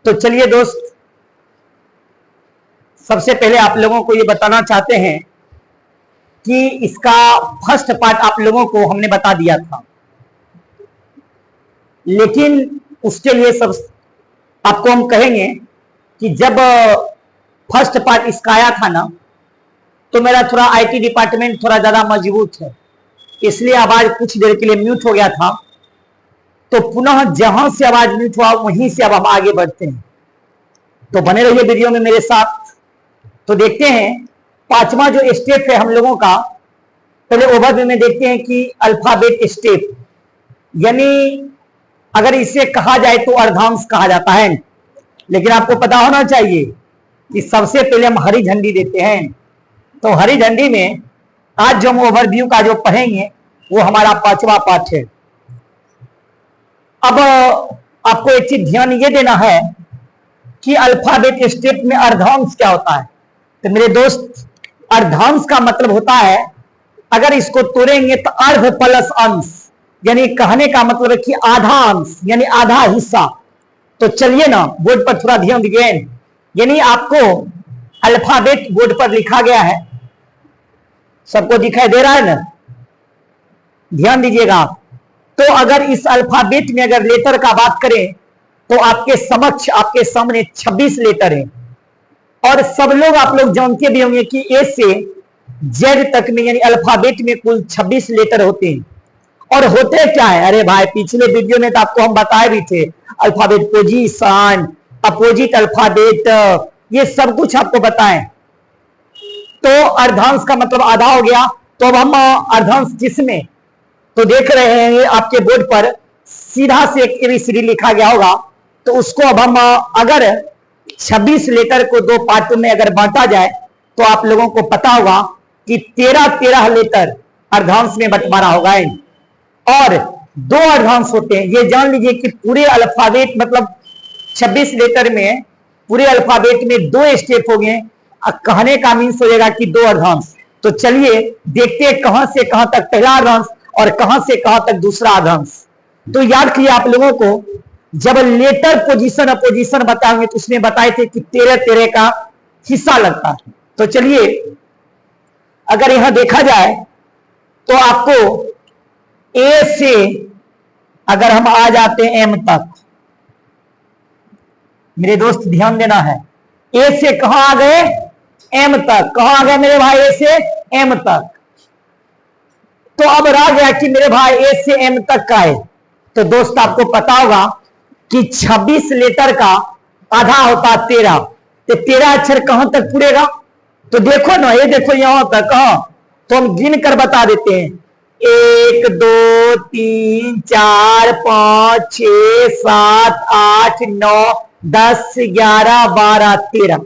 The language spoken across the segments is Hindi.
तो चलिए दोस्त, सबसे पहले आप लोगों को ये बताना चाहते हैं कि इसका फर्स्ट पार्ट आप लोगों को हमने बता दिया था, लेकिन उसके लिए सब आपको हम कहेंगे कि जब फर्स्ट पार्ट इसका आया था ना, तो मेरा थोड़ा आईटी डिपार्टमेंट थोड़ा ज्यादा मजबूत है, इसलिए आवाज कुछ देर के लिए म्यूट हो गया था। तो पुनः जहां से आवाज म्यूट हुआ वहीं से अब हम आगे बढ़ते हैं। तो बने रहिए वीडियो में मेरे साथ। तो देखते हैं पांचवा जो स्टेप है हम लोगों का। पहले ओवरव्यू में देखते हैं कि अल्फाबेट स्टेप, यानी अगर इसे कहा जाए तो अर्धांश कहा जाता है, लेकिन आपको पता होना चाहिए कि सबसे पहले हम हरी झंडी देते हैं। तो हरी झंडी में आज जो हम ओवरव्यू का जो पढ़ेंगे वो हमारा पांचवा पाठ है। अब आपको एक चीज ध्यान ये देना है कि अल्फाबेट स्टेप में अर्धांश क्या होता है। तो मेरे दोस्त, अर्धांश का मतलब होता है, अगर इसको तोड़ेंगे तो अर्ध प्लस अंश, यानी कहने का मतलब है कि आधा अंश यानी आधा हिस्सा। तो चलिए ना, बोर्ड पर थोड़ा ध्यान दीजिए, यानी आपको अल्फाबेट बोर्ड पर लिखा गया है, सबको दिखाई दे रहा है ना, ध्यान दीजिएगा। तो अगर इस अल्फाबेट में अगर लेटर का बात करें तो आपके समक्ष आपके सामने 26 लेटर हैं, और सब लोग आप लोग जानते भी होंगे कि ए से जेड तक में यानी अल्फाबेट में कुल 26 लेटर होते हैं। और होते क्या है, अरे भाई पिछले वीडियो में तो आपको हम बताए भी थे, अल्फाबेट पोजीशन, अपोजिट अल्फाबेट, ये सब कुछ आपको बताएं। तो अर्धांश का मतलब आधा हो गया। तो अब हम अर्धांश किसमें, तो देख रहे हैं आपके बोर्ड पर सीधा से एक एबीसीडी लिखा गया होगा। तो उसको अब हम अगर 26 लेटर को दो पार्टों में अगर बांटा जाए तो आप लोगों को पता होगा कि 13 लेटर अर्धांश में बंटवारा होगा, और दो अर्धांश होते हैं। ये जान लीजिए कि पूरे अल्फाबेट मतलब 26 लेटर में पूरे अल्फाबेट में दो स्टेप हो गए। कहने का मीन्स हो जाएगा कि दो अर्धांश। तो चलिए देखते हैं कहां से कहां तक पहला अर्धांश और कहां से कहां तक दूसरा अर्धांश। तो याद किए आप लोगों को, जब लेटर पोजीशन अपोजिशन बताएंगे तो उसमें बताए थे कि 13 का हिस्सा लगता है। तो चलिए अगर यहां देखा जाए तो आपको ए से अगर हम आ जाते हैं एम तक, मेरे दोस्त ध्यान देना है, ए से कहां आ गए, एम तक। कहां आ गए मेरे भाई, ए से एम तक। तो अब रह गया कि मेरे भाई ए से एम तक का है। तो दोस्त आपको पता होगा कि 26 लेटर का आधा होता है 13। तो 13 अक्षर कहां तक पूरेगा, तो देखो ना, ये देखो यहां तक। कहां, तो हम गिन कर बता देते हैं, 1 2 3 4 5 6 7 8 9 10 11 12 13।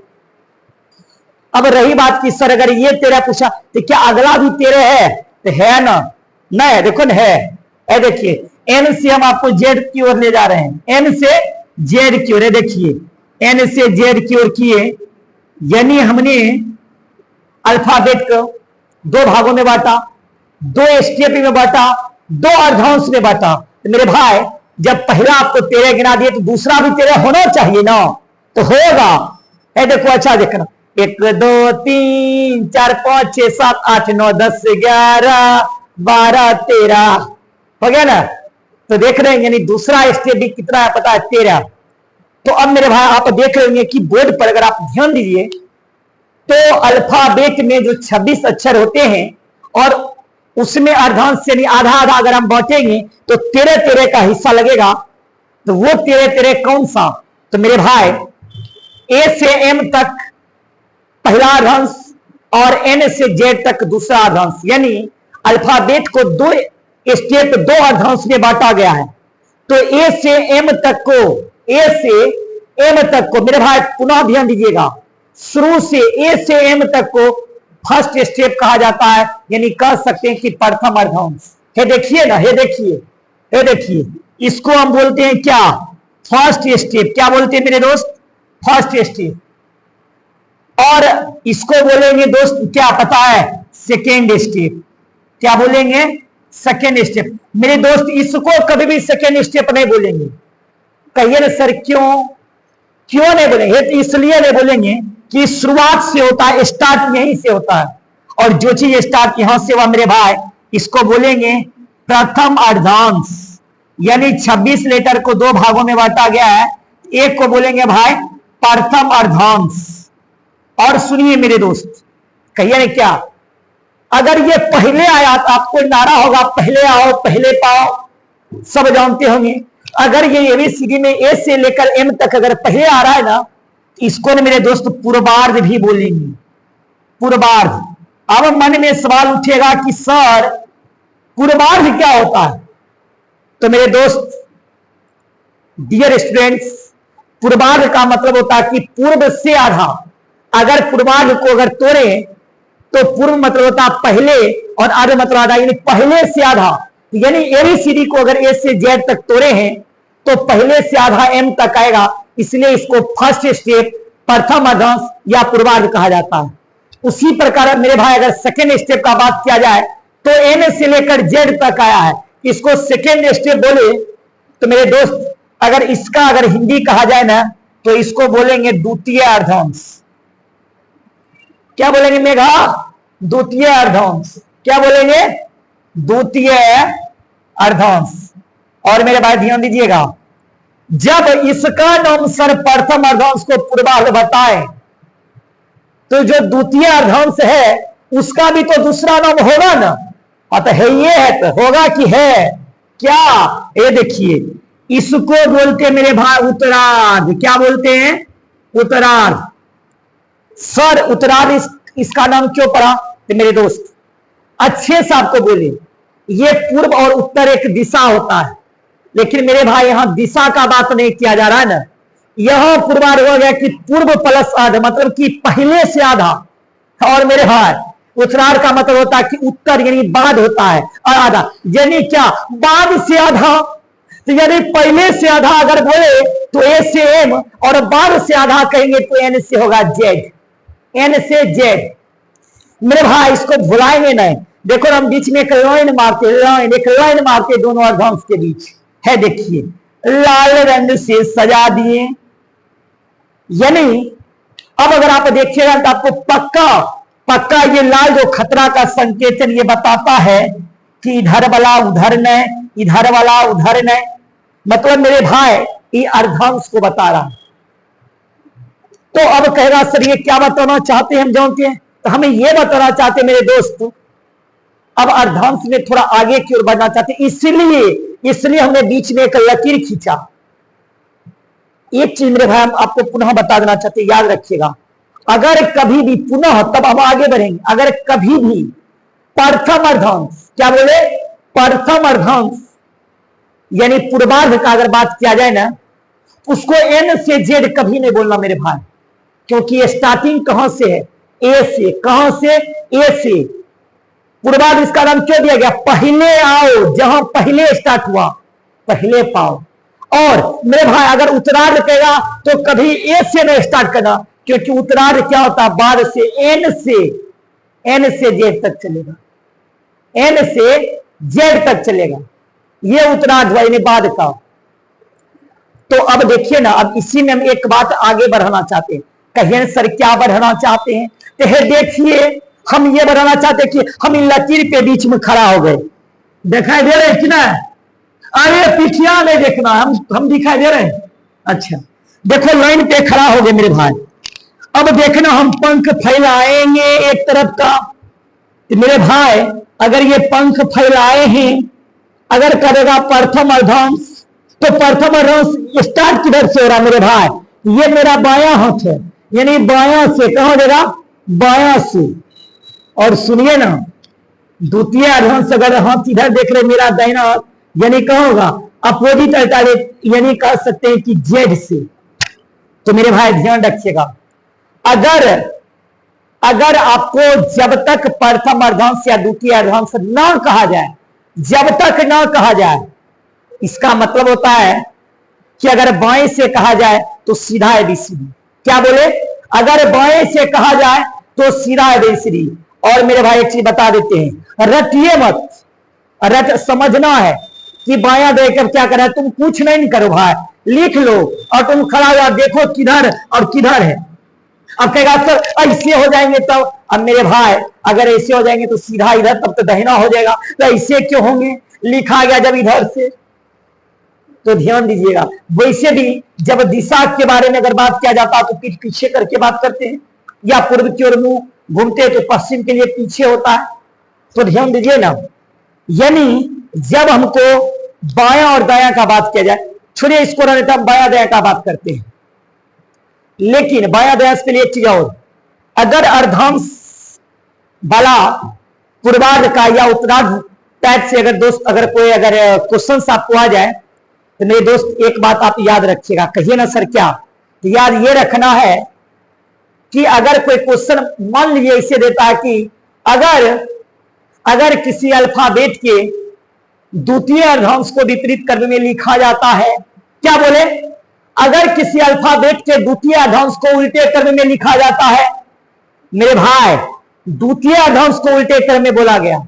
अब रही बात कि सर अगर ये 13 पूछा तो क्या अगला भी 13 है, तो है ना, नहीं देखो ना है। देखिए एन से हम आपको जेड की ओर ले जा रहे हैं, एन से जेड की ओर। देखिए एन से जेड की ओर किए, यानी हमने अल्फाबेट को दो भागों में बांटा, दो स्टेप में बांटा, दो अर्धांश में बांटा। तो मेरे भाई जब पहला आपको 13 गिना दिए तो दूसरा भी 13 होना चाहिए ना, तो होगा। देखो अच्छा देखना, 1 2 3 4 5 6 7 8 9 10 11 12 13 हो गया ना। तो देख रहे हैं यानी दूसरा स्टेप भी कितना है पता है, 13। तो अब मेरे भाई आप देख रहे होंगे कि बोर्ड पर अगर आप ध्यान दीजिए तो अल्फाबेट में जो 26 अक्षर होते हैं और उसमें अर्धांश यानी आधा आधा अगर हम बांटेंगे तो 13 का हिस्सा लगेगा। तो वो 13 कौन सा, तो मेरे भाई ए से एम तक पहला अर्धांश और एन से जेड तक दूसरा अर्धांश, यानी अल्फाबेट को दो स्टेप दो अर्धांश में बांटा गया है। तो ए से एम तक को, ए से एम तक को मेरे भाई पुनः ध्यान दीजिएगा, शुरू से ए से एम तक को फर्स्ट स्टेप कहा जाता है, यानी कह सकते हैं कि प्रथम अर्धांश है। देखिए ना, ये देखिए इसको हम बोलते हैं क्या, फर्स्ट स्टेप। क्या बोलते हैं मेरे दोस्त, फर्स्ट स्टेप। और इसको बोलेंगे दोस्त क्या पता है, सेकेंड स्टेप। क्या बोलेंगे, सेकेंड स्टेप। मेरे दोस्त इसको कभी भी सेकेंड स्टेप नहीं बोलेंगे। कहिए ना सर क्यों, क्यों नहीं बोलेंगे? तो इसलिए नहीं बोलेंगे कि शुरुआत से होता है, स्टार्ट यहीं से होता है, और जो चीज स्टार्ट यहां से हुआ मेरे भाई, इसको बोलेंगे प्रथम अर्धांश। यानी 26 लेटर को दो भागों में बांटा गया है, एक को बोलेंगे भाई प्रथम अर्धांश। और सुनिए मेरे दोस्त, कहिए क्या, अगर ये पहले आया तो आपको नारा होगा पहले आओ पहले पाओ, सब जानते होंगे। अगर ये एबीसीडी में ए से लेकर एम तक अगर पहले आ रहा है ना, इसको ना मेरे दोस्त पूर्वार्ध भी बोलेंगे, पूर्वार्ध। अब मन में सवाल उठेगा कि सर पूर्वार्ध क्या होता है? तो मेरे दोस्त डियर स्टूडेंट्स, पूर्वार्ध का मतलब होता है कि पूर्व से आधा। अगर पूर्वार्ध को अगर तोड़े तो पूर्व मतलब होता है पहले और आधा मतलब आधा, यानी पहले से आधा। यानी एबीसीडी को अगर ए से जेड तक तोड़े हैं तो पहले से आधा एम तक आएगा, इसलिए इसको फर्स्ट स्टेप प्रथम अर्धांश या पूर्वार्ध कहा जाता है। उसी प्रकार मेरे भाई अगर सेकेंड स्टेप का बात किया जाए तो एन से लेकर जेड तक आया है, इसको सेकेंड स्टेप बोले तो मेरे दोस्त अगर इसका अगर हिंदी कहा जाए ना तो इसको बोलेंगे द्वितीय अर्धांश। क्या बोलेंगे मेघा? द्वितीय अर्धांश। क्या बोलेंगे? द्वितीय अर्धांश। और मेरे भाई ध्यान दीजिएगा, जब इसका नाम सर प्रथम अर्धांश को पूर्वार्ध बताए तो जो द्वितीय अर्धांश है उसका भी तो दूसरा नाम होगा ना। तो है, ये है तो होगा कि है क्या? ये देखिए, इसको बोलते मेरे भाई उत्तरार्ध। क्या बोलते हैं? उत्तरार्ध। सर उत्तरार्ध इसका नाम क्यों पड़ा? तो मेरे दोस्त अच्छे से आपको बोले, ये पूर्व और उत्तर एक दिशा होता है, लेकिन मेरे भाई यहां दिशा का बात नहीं किया जा रहा है ना। यहां पूर्वार्ध हो गया कि पूर्व प्लस आधा, मतलब कि पहले से आधा। और मेरे भाई उत्तरार्ध का मतलब होता है कि उत्तर यानी बाद होता है और आधा यानी क्या? बाद से आधा। तो यानी पहले से आधा अगर बोले तो ए से एम, और बाद से आधा कहेंगे तो एन से होगा जेड, एन से जेड। मेरे भाई इसको भुलाएंगे नहीं। देखो हम बीच में एक लाइन मारते, लाइन एक लाइन मारते दोनों अर्धांश के बीच है, देखिए लाल रंग से सजा दिए। यानी अब अगर आप देखिएगा तो आपको पक्का पक्का ये लाल जो खतरा का संकेतन ये बताता है कि इधर वाला उधर न, इधर वाला उधर न। मतलब मेरे भाई ये अर्धांश को बता रहा है। तो अब कहेगा सर ये क्या बताना चाहते हैं हम जानते हैं? तो हमें ये बताना चाहते मेरे दोस्त, अब अर्धांश में थोड़ा आगे की ओर बढ़ना चाहते, इसलिए हमने बीच में एक लकीर खींचा। एक चीज मेरे भाई हम आपको पुनः बता देना चाहते, याद रखिएगा, अगर कभी भी पुनः, तब हम आगे बढ़ेंगे, अगर कभी भी प्रथम अर्धांश, क्या बोले? प्रथम अर्धांश यानी पूर्वार्ध का अगर बात किया जाए ना, उसको एन से जेड कभी नहीं बोलना मेरे भाई, क्योंकि स्टार्टिंग कहां से है? ए से। कहां से? ए से। पूर्वार्ध इसका नाम क्यों दिया गया? पहले आओ, जहां पहले स्टार्ट हुआ पहले पाओ। और मेरे भाई अगर उत्तरार्ध कहेगा तो कभी ए से नहीं स्टार्ट करना, क्योंकि उत्तरार्ध क्या होता है? बाद से, एन से जेड तक चलेगा, एन से जेड तक चलेगा, ये उत्तरार्ध हुआ, यानी बाद का। तो अब देखिए ना, अब इसी में हम एक बात आगे बढ़ाना चाहते हैं। कहिए सर क्या बढ़ाना चाहते हैं? तो देखिए हम ये बढ़ाना चाहते हैं कि हम इन लकीर के बीच में खड़ा हो गए। दिखाई दे रहे हैं कि ना? अरे पिछिया नहीं देखना, हम दिखाई दे रहे हैं। अच्छा देखो लाइन पे खड़ा हो गए मेरे भाई। अब देखना हम पंख फैलाएंगे एक तरफ का। तो मेरे भाई अगर ये पंख फैलाए हैं, अगर करेगा प्रथम अर्धांश, तो प्रथम अर्धांश स्टार्ट किधर से हो रहा मेरे भाई? ये मेरा बायां हाथ है, यानी बायां से। कहां देगा? बायां से। और सुनिए ना, द्वितीय अर्धांश अगर हाथ इधर देख रहे मेरा दाहिना हाथ, यानी कहां होगा? अपोजिट अल्टरनेट, यानी कह सकते हैं कि जेड से। तो मेरे भाई ध्यान रखिएगा, अगर आपको जब तक प्रथम अर्धांश या द्वितीय अर्धांश ना कहा जाए, जब तक ना कहा जाए, इसका मतलब होता है कि अगर बाएं से कहा जाए तो सीधा एबीसीडी। क्या बोले? अगर बाएं से कहा जाए तो सीधा एबीसीडी। और मेरे भाई एक चीज बता देते हैं, रटिए मत, रट समझना है कि बायां देखकर क्या करना है, तुम कुछ नहीं करो भाई, लिख लो और तुम खड़ा हो देखो किधर और किधर है। अब कहेगा सर ऐसे हो जाएंगे तब, अब मेरे भाई अगर ऐसे हो जाएंगे तो सीधा इधर, तब तो दहिना हो जाएगा, तो ऐसे क्यों होंगे, लिखा गया जब इधर से। तो ध्यान दीजिएगा, वैसे भी जब दिशा के बारे में अगर बात किया जाता है तो पीठ पीछे करके बात करते हैं, या पूर्व की ओर मुंह घूमते हैं तो पश्चिम के लिए पीछे होता है। तो ध्यान दीजिए ना, यानी जब हमको बायां और दायां का बात किया जाए, छोड़िए इसको रहने, हम बायां दायां का बात करते हैं। लेकिन बायां दायां के लिए एक चीज और, अगर अर्धांश वाला पूर्वार्ध का या उत्तरार्ध टाइप से अगर दोस्त अगर कोई अगर क्वेश्चन आपको आ जाए तो मेरे दोस्त एक बात आप याद रखिएगा, कहिए ना सर क्या, तो याद ये रखना है कि अगर कोई क्वेश्चन मान लीजिए इसे देता है कि अगर किसी अल्फाबेट के द्वितीय अर्धांश को विपरीत करने में लिखा जाता है, क्या बोले, अगर किसी अल्फाबेट के द्वितीय अर्धांश को उल्टे क्रम में लिखा जाता है, मेरे भाई द्वितीय अर्धांश को उल्टे क्रम में बोला गया,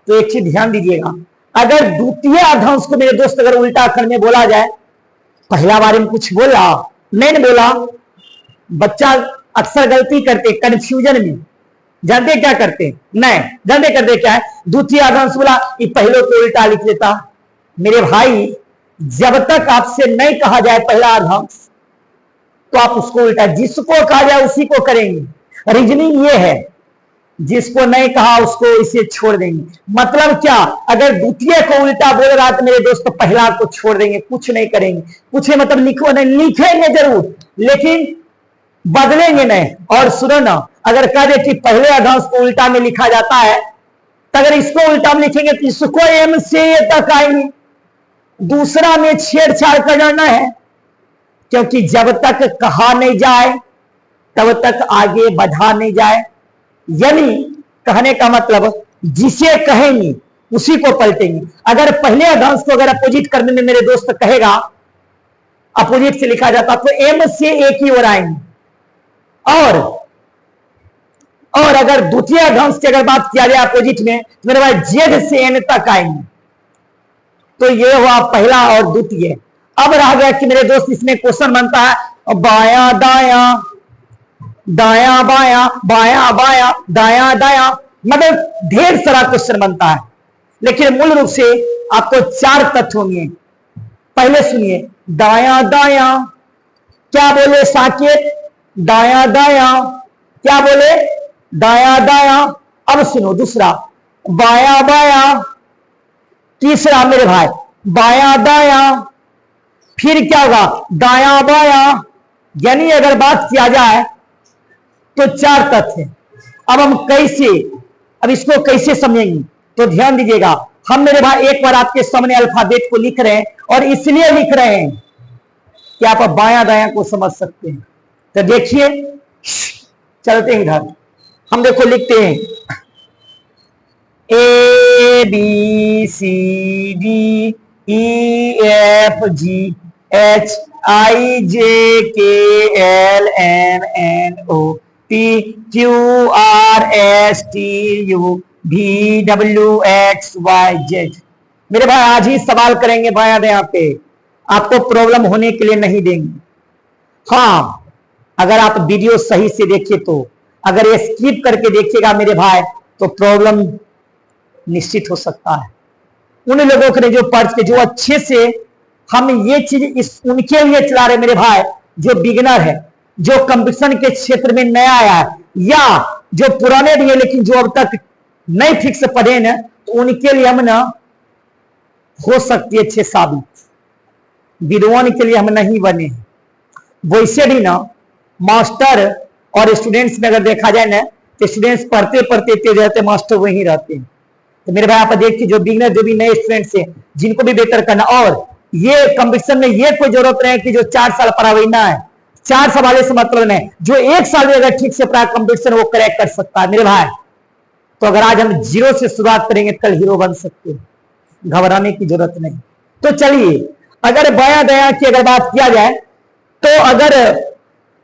तो एक चीज ध्यान दीजिएगा, अगर द्वितीय अर्धांश को मेरे दोस्त अगर उल्टा क्रम में बोला जाए, पहला बार में कुछ बोला नहीं बोला, बच्चा अक्सर गलती करते कंफ्यूजन में, जानते क्या करते नहीं जानते करते क्या है, द्वितीय अर्धांश बोला ये पहले को उल्टा लिख लेता। मेरे भाई जब तक आपसे नहीं कहा जाए पहला अर्धांश तो आप उसको उल्टा, जिसको कहा जाए उसी को करेंगे। रीजनिंग ये है, जिसको नहीं कहा उसको इसे छोड़ देंगे। मतलब क्या, अगर द्वितीय को उल्टा बोल रहा तो मेरे दोस्त पहला को छोड़ देंगे, कुछ नहीं करेंगे। कुछ मतलब लिखो नहीं, लिखेंगे जरूर लेकिन बदलेंगे नहीं। और सुनो ना, अगर कह दे कि पहले अर्धांश को उल्टा में लिखा जाता है, तो अगर इसको उल्टा में लिखेंगे तो इसको एम से ए तक आएंगे, दूसरा में छेड़छाड़ कर जाना है, क्योंकि जब तक कहा नहीं जाए तब तक आगे बढ़ा नहीं जाए। यानी कहने का मतलब जिसे कहेंगे उसी को पलटेंगे। अगर पहले अर्धांश को अगर अपोजिट करने में मेरे दोस्त कहेगा, अपोजिट से लिखा जाता तो एम से ए की ओर आएंगे, और अगर द्वितीय अर्धांश की अगर बात किया जाए अपोजिट में तो मेरे भाई जेड से एन तक आएंगे। तो ये हुआ पहला और द्वितीय। अब रह गया कि मेरे दोस्त इसमें क्वेश्चन बनता है बाया दाया, दाया बाया, बाया बाया, दाया दाया, मतलब ढेर सारा क्वेश्चन बनता है। लेकिन मूल रूप से आपको 4 तथ्य होंगे। पहले सुनिए, दाया दाया क्या बोले साकेत, दाया दाया क्या बोले, दाया दाया। अब सुनो दूसरा, बाया बाया, तीसरा मेरे भाई बाया दाया, फिर क्या होगा दाया बाया। यानी अगर बात किया जाए तो 4 तथ्य। अब हम अब इसको कैसे समझेंगे, तो ध्यान दीजिएगा। हम मेरे भाई एक बार आपके सामने अल्फाबेट को लिख रहे हैं, और इसलिए लिख रहे हैं कि आप बाया दाया को समझ सकते हैं। तो देखिए, चलते हैं इधर, हम देखो लिखते हैं A B C D E F G H I J K L M N O P Q R S T U V W X Y Z. मेरे भाई आज ही सवाल करेंगे बाया दाया पे, आपको प्रॉब्लम होने के लिए नहीं देंगे। हाँ, अगर आप वीडियो सही से देखिए तो, अगर ये स्किप करके देखिएगा मेरे भाई तो प्रॉब्लम निश्चित हो सकता है। उन लोगों के जो पढ़ के जो अच्छे से हम ये चीज उनके लिए चला रहे मेरे भाई, जो बिगिनर है, जो कंपटीशन के क्षेत्र में नया आया है, या जो पुराने भी है लेकिन जो अब तक नहीं ठीक से पढ़े ना, तो उनके लिए हम ना हो सकती है अच्छे साबित। विद्वान के लिए हम नहीं बने। वैसे भी ना मास्टर और स्टूडेंट्स में अगर देखा जाए ना, तो स्टूडेंट्स पढ़ते पढ़ते तेज रहते, मास्टर वहीं रहते हैं। तो मेरे भाई आप देखिए, जो बिगिनर जो भी नए स्टूडेंट्स हैं जिनको भी बेहतर करना, और ये कंपटीशन में ये कोई जरूरत नहीं है कि जो 4 साल पढ़ा वही ना है। 4 साल वाले से मतलब नहीं, जो 1 साल में अगर ठीक से पढ़ा कंपटीशन वो क्रैक कर सकता है मेरे भाई। तो अगर आज हम 0 से शुरुआत करेंगे कल हीरो बन सकते हैं, घबराने की जरूरत नहीं। तो चलिए, अगर बाया दाया की अगर बात किया जाए तो अगर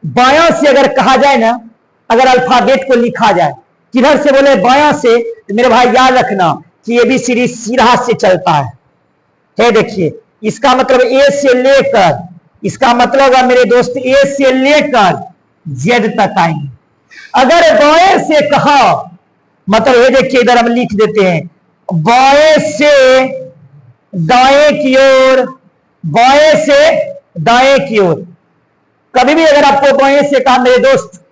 बाया से अगर कहा जाए ना, अगर अल्फाबेट को लिखा जाए, किधर से बोले बाया से, तो मेरे भाई याद रखना कि ये भी सीरीज सीधा से चलता है। देखिए इसका मतलब ए से लेकर, इसका मतलब है मेरे दोस्त ए से लेकर जेड तक आएंगे। अगर बाएं से कहा, मतलब ये देखिए इधर हम लिख देते हैं, बाएं से दाएं की ओर, बाएं से दाएं की ओर। कभी भी अगर आपको बाएं से कहा मेरे दोस्त,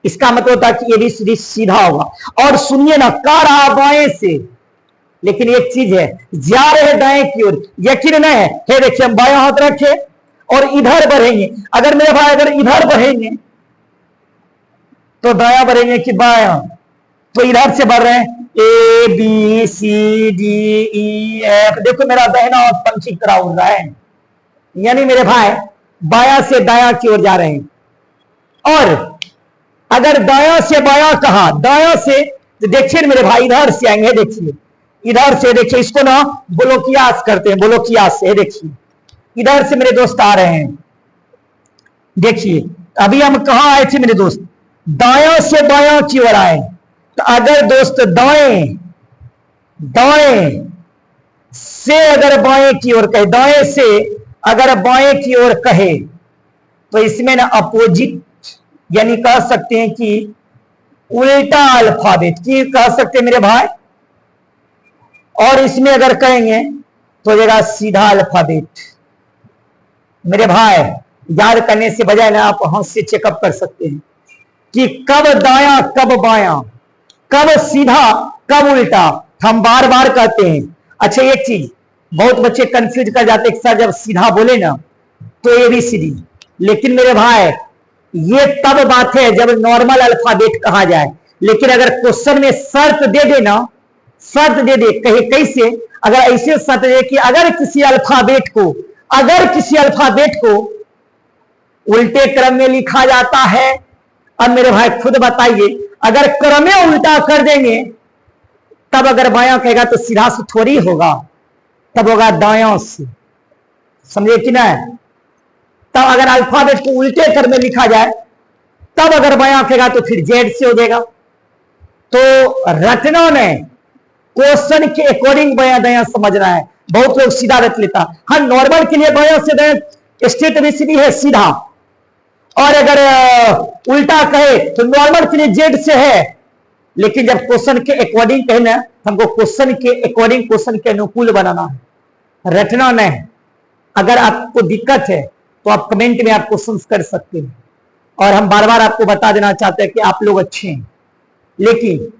इसका मतलब होता है कि ये भी सीधा होगा। और सुनिए ना, कह रहा बाएं से, लेकिन एक चीज है, जा रहे दाएं की ओर, यकीन नहीं है। हे देखिए हम बाएं हाथ रखे और इधर बढ़ेंगे। अगर मेरे भाई अगर इधर बढ़ेंगे तो दाया बढ़ेंगे कि बाया, तो इधर से बढ़ रहे हैं A B C D E F. देखो मेरा दाहिना हाथ पंछी की तरह उड़ रहा है, यानी मेरे भाई बाया से दाया की ओर जा रहे हैं। और अगर दाया से बाया कहा, दाया से, तो देखिए मेरे भाई इधर से आएंगे, देखिए इधर से, देखिए इसको ना बोलोकियास करते हैं, बोलोकियास से। देखिए इधर से मेरे दोस्त आ रहे हैं, देखिए अभी हम कहा आए थे मेरे दोस्त, दाया से बाया की ओर आए। तो अगर दोस्त दाएं, दाएं से अगर बाएं की ओर कहे, दाएं से अगर बाएं की ओर कहे, तो इसमें ना अपोजिट, यानी कह सकते हैं कि उल्टा अल्फाबेट की कह सकते हैं मेरे भाई। और इसमें अगर कहेंगे तो जरा सीधा अल्फाबेट। मेरे भाई याद करने से बजाय ना आप हाथ से चेकअप कर सकते हैं कि कब दाया कब बाया, कब सीधा कब उल्टा, हम बार बार कहते हैं। अच्छा एक चीज बहुत बच्चे कंफ्यूज कर जाते हैं, सर जब सीधा बोले ना तो ABCD, लेकिन मेरे भाई ये तब बात है जब नॉर्मल अल्फाबेट कहा जाए। लेकिन अगर क्वेश्चन में शर्त दे देना, शर्त दे दे, कहे कैसे, अगर ऐसे शर्त दे कि अगर किसी अल्फाबेट को, अगर किसी अल्फाबेट को उल्टे क्रम में लिखा जाता है, अब मेरे भाई खुद बताइए, अगर क्रम में उल्टा कर देंगे तब अगर बायां कहेगा तो सीधा से थोड़ी होगा, तब होगा दायां से, समझे कि नहीं। तब अगर अल्फाबेट को उल्टे क्रम में लिखा जाए तब अगर बायां कहेगा तो फिर जेड से हो जाएगा। तो रटना नहीं, क्वेश्चन के अकॉर्डिंग बायां दायां समझना है। बहुत लोग सीधा रट लेता, हाँ नॉर्मल के लिए बायां से दायां स्ट्रेट ABCD है सीधा, और अगर उल्टा कहे तो नॉर्मल के लिए जेड से है। लेकिन जब क्वेश्चन के अकॉर्डिंग कहे ना, हमको क्वेश्चन के अकॉर्डिंग, क्वेश्चन के अनुकूल बनाना है, रटना नहीं। अगर आपको दिक्कत है तो आप कमेंट में आप क्वेश्चन कर सकते हैं। और हम बार बार आपको बता देना चाहते हैं कि आप लोग अच्छे हैं, लेकिन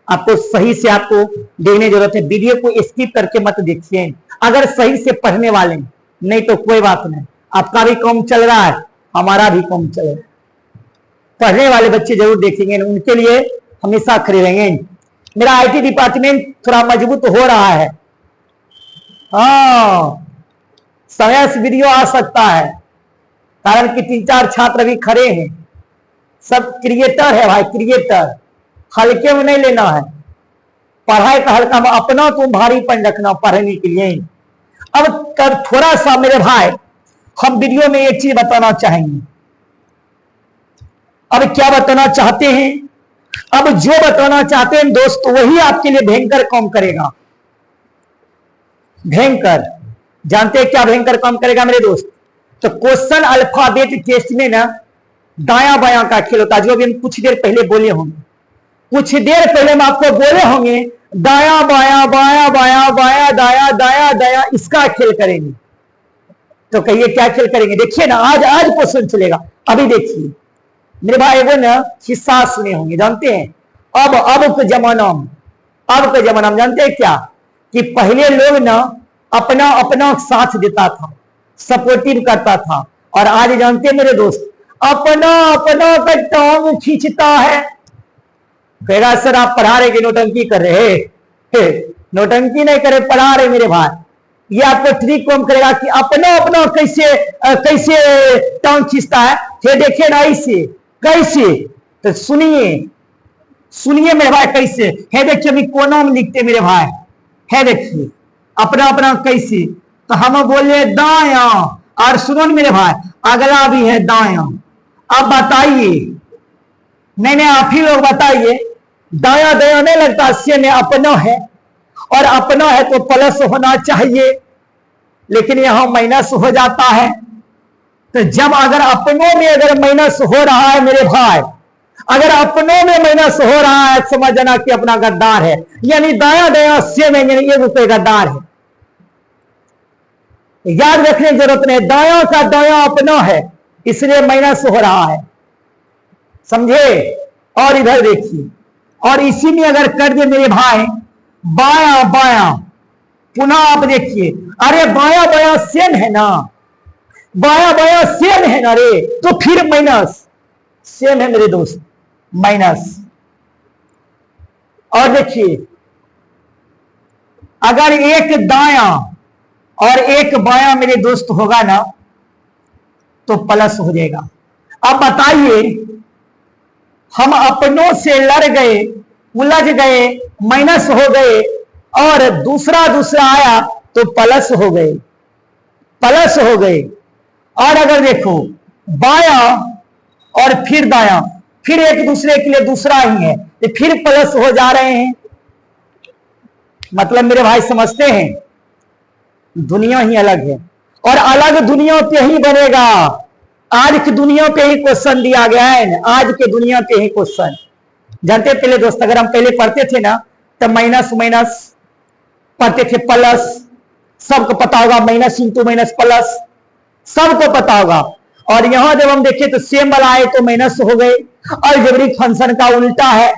आपको सही से आपको देखने की जरूरत है। वीडियो को स्किप करके मत देखिए, अगर सही से पढ़ने वाले, नहीं तो कोई बात नहीं, आपका भी काम चल रहा है, हमारा भी काम चल रहा है। पढ़ने वाले बच्चे जरूर देखेंगे, उनके लिए हमेशा खड़े रहेंगे। मेरा IT डिपार्टमेंट थोड़ा मजबूत हो रहा है, हाँ समय से वीडियो आ सकता है, कारण कि 3-4 छात्र अभी खड़े हैं, सब क्रिएटर है भाई, क्रिएटर, हल्के में नहीं लेना है। पढ़ाई का हल्का में अपना तुम भारीपन रखना पढ़ने के लिए। अब थोड़ा सा मेरे भाई हम वीडियो में एक चीज बताना चाहेंगे। अब क्या बताना चाहते हैं, अब जो बताना चाहते हैं दोस्त वही आपके लिए भयंकर काम करेगा। भयंकर, जानते हैं क्या भयंकर काम करेगा मेरे दोस्त। तो क्वेश्चन अल्फाबेट टेस्ट में ना दाया बायां का खेल होता है, जो भी हम कुछ देर पहले बोले होंगे, कुछ देर पहले हम आपको बोले होंगे दाया बाया बाया बाया बाया दाया दाया दाया, इसका खेल करेंगे। तो कहिए क्या खेल करेंगे, देखिए ना आज क्वेश्चन चलेगा। अभी देखिए मेरे भाई वो ना हिस्सा सुने होंगे, जानते हैं अब के जमाना में, अब के जमाना में जानते हैं क्या, कि पहले लोग ना अपना अपना साथ देता था, सपोर्टिव करता था, और आज जानते हैं मेरे दोस्त अपना अपना का टांग खींचता है। कहेगा सर आप पढ़ा रहे कि नोटंकी कर रहे, नोटंकी नहीं करे, पढ़ा रहे मेरे भाई। ये आपको ट्रिक कौन करेगा कि अपना अपना कैसे कैसे टांग खींचता है, ये देखिए ना ऐसे कैसे। तो सुनिए सुनिए मेरे भाई कैसे है, देखिए अभी कोना में लिखते मेरे भाई है, देखिए अपना अपना कैसे। तो हम बोले दाया, और सुनो मेरे भाई अगला भी है दाया। अब बताइए, नहीं आप ही लोग बताइए, दाया दाया नहीं लगता, से में अपना है, और अपना है तो प्लस होना चाहिए, लेकिन यहां माइनस हो जाता है। तो जब अगर अपनों में अगर माइनस हो रहा है मेरे भाई, अगर अपनों में माइनस हो रहा है, समझना कि अपना गद्दार है, यानी दाया दाया सेम है, यानी एक रुपये गद्दार है। याद रखने की जरूरत नहीं, दाया का दाया अपना है, इसलिए माइनस हो रहा है, समझे। और इधर देखिए, और इसी में अगर कर दे मेरे भाई बाया बाया, पुनः आप देखिए, अरे बाया बाया सेम है ना, बाया बाया सेम है ना रे, तो फिर माइनस सेम है मेरे दोस्त, माइनस। और देखिए अगर एक दाया और एक बाया मेरे दोस्त होगा ना तो प्लस हो जाएगा। अब बताइए, हम अपनों से लड़ गए, उलझ गए, माइनस हो गए, और दूसरा आया तो प्लस हो गए, प्लस हो गए। और अगर देखो बाया और फिर दाया, फिर एक दूसरे के लिए दूसरा ही है, तो फिर प्लस हो जा रहे हैं। मतलब मेरे भाई समझते हैं, दुनिया ही अलग है, और अलग दुनिया पे ही बनेगा। आज की दुनिया पे ही क्वेश्चन दिया गया है, आज के दुनिया पे ही क्वेश्चन। जानते पहले दोस्त, अगर हम पहले पढ़ते थे ना तो माइनस माइनस पढ़ते थे, प्लस, सबको पता होगा, माइनस इंटू माइनस प्लस, सबको पता होगा। और यहां जब हम देखें तो सेम वाला आए तो माइनस हो गए। अलजेब्रिक फंक्शन का उल्टा है,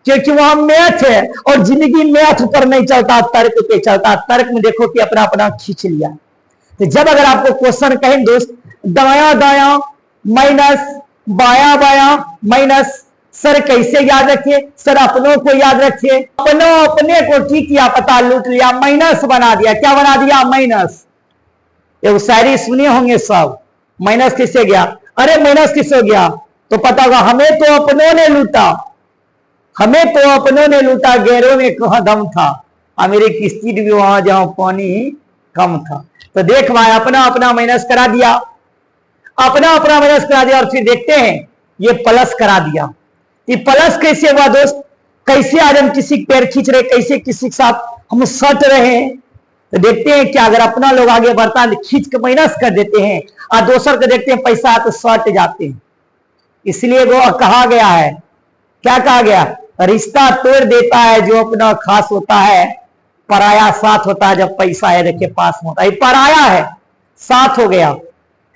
क्योंकि वहां मैथ है, और जिंदगी मैथ पर नहीं चलता, तर्क पे चलता। तर्क में देखो कि अपना अपना खींच लिया। तो जब अगर आपको क्वेश्चन कहें दोस्त, दाया दाया माइनस, बाया बाया माइनस, सर कैसे याद रखिए? सर अपनों को याद रखिए, अपने को ठीक किया, पता लूट लिया, माइनस बना दिया। क्या बना दिया? माइनस। ये शायरी सुने होंगे सब, माइनस किससे गया? अरे माइनस किससे गया? तो पता होगा, हमें तो अपनों ने लूटा, हमें तो अपनों ने लूटा, गैरों में कहां दम था, मेरी किस्ती भी वहां जहां पानी कम था। तो देख भाई, अपना अपना माइनस करा दिया, अपना अपना माइनस करा दिया, और फिर देखते हैं ये प्लस करा दिया। ये प्लस कैसे हुआ दोस्त? कैसे आज हम किसी पैर खींच रहे, कैसे किसी के साथ हम सट रहे हैं। तो देखते हैं क्या, अगर अपना लोग आगे बढ़ता है खींच के माइनस कर देते हैं, और दूसर को देखते हैं पैसा तो सट जाते हैं। इसलिए वो कहा गया है, क्या कहा गया? रिश्ता तोड़ देता है जो अपना खास होता है, पराया साथ होता है जब पैसा है देखिए पास होता है। पराया है, साथ हो गया।